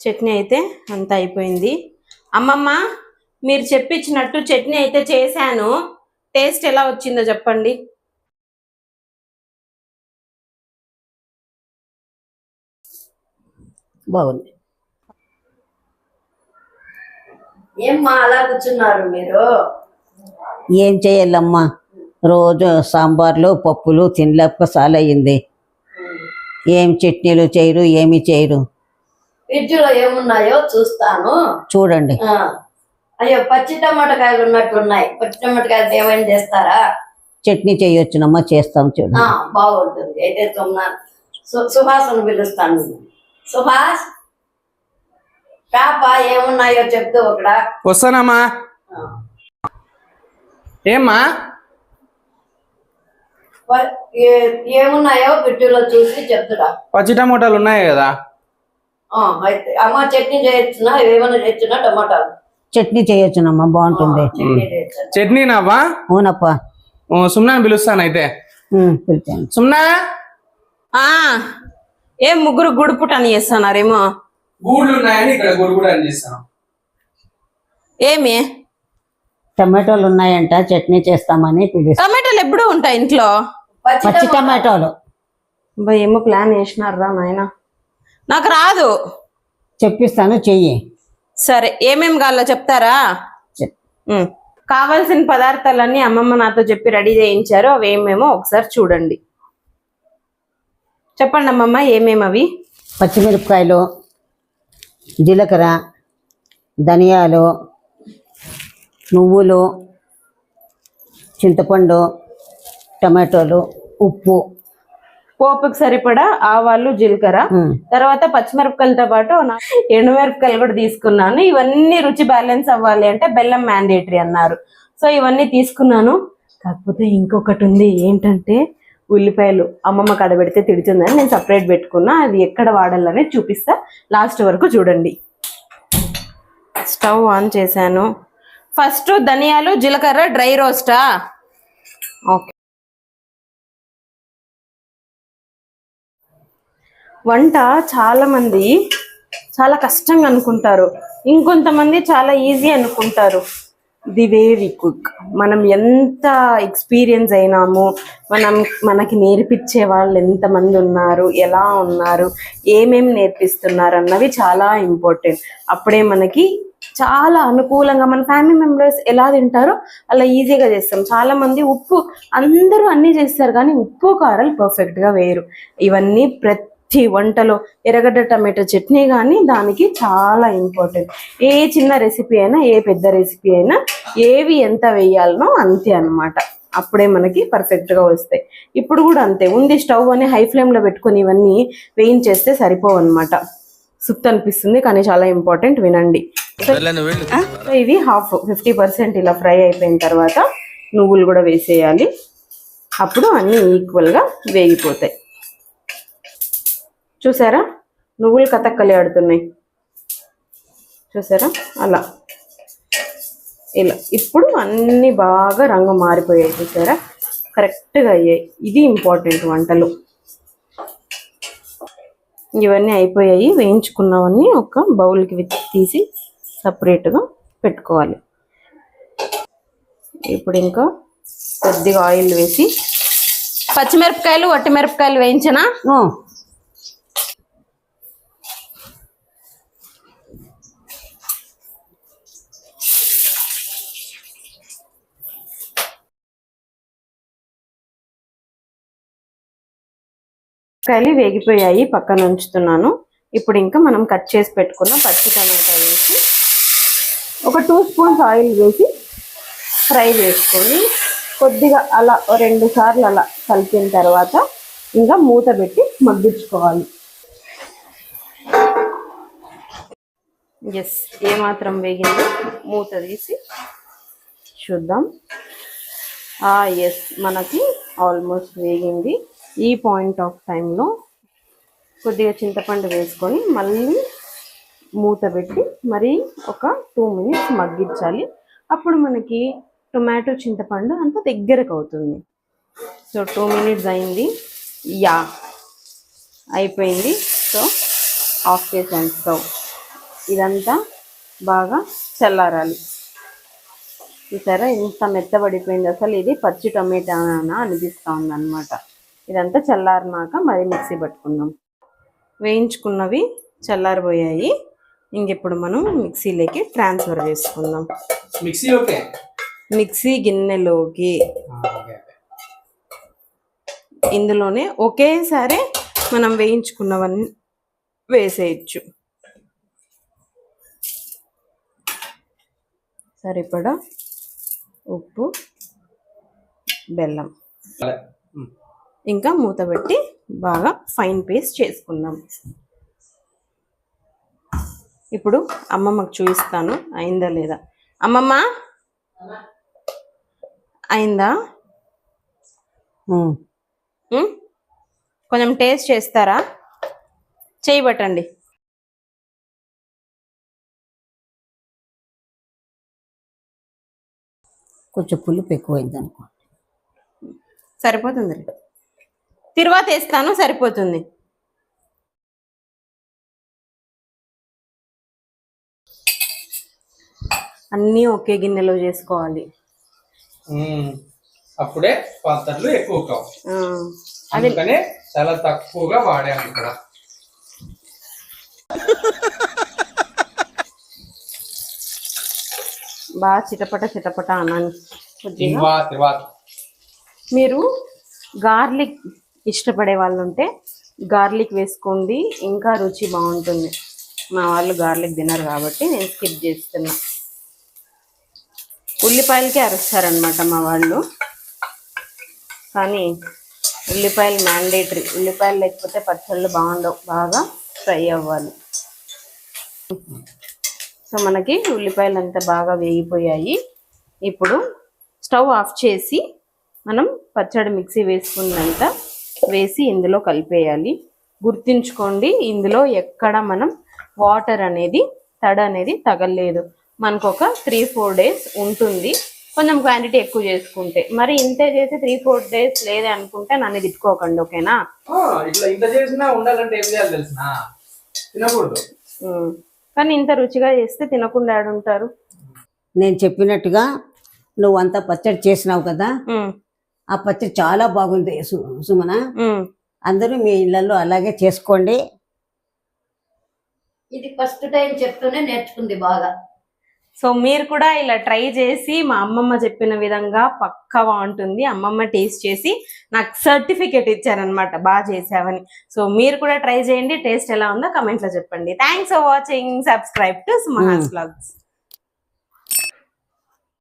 చట్నీ అయితే అంతా అయిపోయింది. అమ్మమ్మ మీరు చెప్పించినట్టు చట్నీ అయితే చేశాను. టేస్ట్ ఎలా వచ్చిందో చెప్పండి. బాగుంది. ఏమ్మా అలా కూర్చున్నారు మీరు? ఏం చేయాలమ్మా, రోజు సాంబార్లు పప్పులు తినలేక సాలయ్యింది. ఏం చట్నీలు చేయరు, ఏమి చేయరు. ఫ్రిడ్జ్లో ఏమున్నాయో చూస్తాను, చూడండి. అయ్యో పచ్చి టమాటకాయలు ఉన్నట్టున్నాయి. పచ్చి టమాటకాయలు ఏమైనా చేస్తారా? చట్నీ చేయొచ్చునమ్మా, చేస్తాం. చూడండి, బాగుంటుంది. అయితే సుహాస్ను పిలుస్తాను. సుహాస్ పాపా ఏమున్నాయో చెప్తూ ఒకడా. వస్తానమ్మా. ఏమ్మా ఏమున్నాయో ఫ్రిడ్జ్లో చూసి చెప్తురా. పచ్చి టమోటాలు ఉన్నాయి కదా. అయితే అమ్మ చట్నీ చేయొచ్చునా? ఏమైనా చేయొచ్చునా? టమాటాలు చట్నీ చేయొచ్చునమ్మా, బాగుంటుంది. చట్నీనావా? అవునప్పా. సుమ్నాని పిలుస్తాను అయితే. పిలిచాను. సుమ్నా ఏం ముగ్గురు గుడుపుటని చేస్తున్నారేమో. గూడ్లు ఉన్నాయని ఇక్కడ గుడుగుడని చేస్తాను. ఏమి టమాటోలు ఉన్నాయంట, చట్నీ చేస్తామని పిలుస్తాను. టమాటాలు ఎప్పుడు ఉంటాయి ఇంట్లో? పచ్చి టమాటోలు. ఏమో ప్లాన్ వేసినారా నాయన, నాకు రాదు. చెప్పిస్తాను, చెయ్యి. సరే ఏమేమి కావాలో చెప్తారా? కావాల్సిన పదార్థాలన్నీ అమ్మమ్మ నాతో చెప్పి రెడీ చేయించారు. అవి ఏమేమో ఒకసారి చూడండి. చెప్పండి అమ్మమ్మ, ఏమేమి అవి? పచ్చిమిరపకాయలు, జీలకర్ర, ధనియాలు, నువ్వులు, చింతపండు, టమాటోలు, ఉప్పు, పోపుకి సరిపడా ఆవాలు, జీలకర్ర, తర్వాత పచ్చిమిరపకాయలతో పాటు ఎండుమిరపకాయలు కూడా తీసుకున్నాను. ఇవన్నీ రుచి బ్యాలెన్స్ అవ్వాలి అంటే బెల్లం మ్యాండేటరీ అన్నారు. సో ఇవన్నీ తీసుకున్నాను. కాకపోతే ఇంకొకటి ఉంది, ఏంటంటే ఉల్లిపాయలు. అమ్మమ్మ కడబెడితే తిడుతుందని నేను సపరేట్ పెట్టుకున్నా. అది ఎక్కడ వాడాలనే చూపిస్తా, లాస్ట్ వరకు చూడండి. స్టవ్ ఆన్ చేశాను. ఫస్ట్ ధనియాలు, జీలకర్ర డ్రై రోస్టా? ఓకే. వంట చాలా మంది చాలా కష్టంగా అనుకుంటారు, ఇంకొంతమంది చాలా ఈజీ అనుకుంటారు. The way we cook. మనం ఎంత ఎక్స్పీరియన్స్ అయినాము, మనకి నేర్పించే వాళ్ళు ఎంతమంది ఉన్నారు, ఎలా ఉన్నారు, ఏమేమి నేర్పిస్తున్నారు అన్నవి చాలా ఇంపార్టెంట్. అప్పుడే మనకి చాలా అనుకూలంగా మన ఫ్యామిలీ మెంబర్స్ ఎలా తింటారో అలా ఈజీగా చేస్తాం. చాలా మంది ఉప్పు, అందరూ అన్నీ చేస్తారు కానీ ఉప్పు కారాలు పర్ఫెక్ట్గా వేరు. ఇవన్నీ ప్రతి వంటలో ఎర్రగడ్డ టమాటో చట్నీ కానీ దానికి చాలా ఇంపార్టెంట్. ఏ చిన్న రెసిపీ అయినా, ఏ పెద్ద రెసిపీ అయినా ఏవి ఎంత వేయాలనో అంతే అన్నమాట. అప్పుడే మనకి పర్ఫెక్ట్గా వస్తాయి. ఇప్పుడు కూడా అంతే ఉంది. స్టవ్ అని హై ఫ్లేమ్లో పెట్టుకొని ఇవన్నీ వేయించేస్తే సరిపోవన్నమాట. సుప్త అనిపిస్తుంది కానీ చాలా ఇంపార్టెంట్, వినండి. సో ఇది 50% ఇలా ఫ్రై అయిపోయిన తర్వాత నువ్వులు కూడా వేసేయాలి. అప్పుడు అన్నీ ఈక్వల్గా వేగిపోతాయి. చూసారా, నువ్వులు కథక్కలి ఆడుతున్నాయి చూసారా, అలా ఇలా. ఇప్పుడు అన్నీ బాగా రంగు మారిపోయాయి చూసారా, కరెక్ట్గా అయ్యాయి. ఇది ఇంపార్టెంట్ వంటలు. ఇవన్నీ అయిపోయాయి. వేయించుకున్నవన్నీ ఒక బౌల్కి తీసి సపరేట్గా పెట్టుకోవాలి. ఇప్పుడు ఇంకా కొద్దిగా ఆయిల్ వేసి పచ్చిమిరపకాయలు, వట్టిమిరపకాయలు వేయించనా? కాయలు వేగిపోయాయి, పక్కన ఉంచుతున్నాను. ఇప్పుడు ఇంకా మనం కట్ చేసి పెట్టుకున్న పచ్చి టమాటా వేసి ఒక 2 స్పూన్స్ ఆయిల్ వేసి ఫ్రై చేసుకొని కొద్దిగా అలా 2 సార్లు అలా కలిపిన తర్వాత ఇంకా మూత పెట్టి మగ్గించుకోవాలి. ఎస్, ఏమాత్రం వేగిందో మూత తీసి చూద్దాం. ఎస్, మనకి ఆల్మోస్ట్ వేగింది. ఈ పాయింట్ ఆఫ్ టైంలో కొద్దిగా చింతపండు వేసుకొని మళ్ళీ మూత పెట్టి మరి ఒక 2 మినిట్స్ మగ్గించాలి. అప్పుడు మనకి టొమాటో, చింతపండు అంత దగ్గరకు అవుతుంది. సో 2 మినిట్స్ అయింది, అయిపోయింది. సో ఆఫ్ చేసాను స్టవ్. ఇదంతా బాగా చల్లారాలి. చూసారా ఇంత మెత్తబడిపోయింది, అసలు ఇది పచ్చి టమాటానా అనిపిస్తూ ఉంది అనమాట. ఇదంతా చల్లారినాక మరి మిక్సీ పట్టుకుందాం. వేయించుకున్నవి చల్లారిపోయాయి. ఇంకెప్పుడు మనం మిక్సీలోకి ట్రాన్స్ఫర్ చేసుకుందాం. మిక్సీ ఓకే, మిక్సీ గిన్నెలోకి ఇందులోనే ఒకేసారి మనం వేయించుకున్నవన్నీ వేసేయచ్చు. సరిపడా ఉప్పు, బెల్లం, ఇంకా మూత పెట్టి బాగా ఫైన్ పేస్ట్ చేసుకుందాం. ఇప్పుడు అమ్మమ్మకు చూపిస్తాను అయిందా లేదా. అమ్మమ్మ అయిందా? కొంచెం టేస్ట్ చేస్తారా? చేయబట్టండి. కొంచెం పులుపు ఎక్కువైంది అనుకో. సరిపోతుంది, తిరువాత వేస్తాను సరిపోతుంది. అన్నీ ఒకే గిన్నెలో చేసుకోవాలి. అప్పుడే పాత్రలు ఎక్కువ కావు, అది అందుకనే చాలా తక్కువగా వాడాము ఇక్కడ. బాగా చిటపట చిటపట అన్నాను. మీరు గార్లిక్ ఇష్టపడే వాళ్ళు ఉంటే గార్లిక్ వేసుకోండి, ఇంకా రుచి బాగుంటుంది. మా వాళ్ళు గార్లిక్ తినరు కాబట్టి నేను స్కిప్ చేస్తున్నా. ఉల్లిపాయలకే అరుస్తారనమాట మా వాళ్ళు, కానీ ఉల్లిపాయలు మ్యాండేటరీ. ఉల్లిపాయలు లేకపోతే పచ్చళ్ళు బాగుండవు, బాగా ఫ్రై అవ్వాలి. సో మనకి ఉల్లిపాయలు అంతా బాగా వేగిపోయాయి. ఇప్పుడు స్టవ్ ఆఫ్ చేసి మనం పచ్చడి మిక్సీ వేసుకున్నంత వేసి ఇందులో కలిపేయాలి. గుర్తుంచుకోండి, ఇందులో ఎక్కడ మనం వాటర్ అనేది తడ అనేది తగలేదు. మనకు ఒక 3-4 days ఉంటుంది, కొంచెం క్వాంటిటీ ఎక్కువ చేసుకుంటే. మరి ఇంతే చేసి 3-4 days లేదే అనుకుంటే నన్ను తిట్టుకోకండి, ఓకేనా? ఇట్లా ఇంత చేసినా ఉండాలంటే ఏం చేయాలి తెలిసిన, తినకూడదు. కానీ ఇంత రుచిగా చేస్తే తినకుండా ఆడుంటారు. నేను చెప్పినట్టుగా నువ్వు అంత పచ్చడి చేసినావు కదా, ఆ పచ్చడి చాలా బాగుంది సుమన. అందరూ మీ ఇళ్లలో అలాగే చేసుకోండి. ఇది ఫస్ట్ టైం చెప్తూనే నేర్చుకుంది బాగా. సో మీరు కూడా ఇలా ట్రై చేసి మా అమ్మమ్మ చెప్పిన విధంగా పక్కా బాగుంటుంది. అమ్మమ్మ టేస్ట్ చేసి నాకు సర్టిఫికేట్ ఇచ్చారనమాట బాగా చేసావని. సో మీరు కూడా ట్రై చేయండి, టేస్ట్ ఎలా ఉందో కమెంట్లో చెప్పండి. Thanks for watching. Subscribe to Sumaha's vlogs.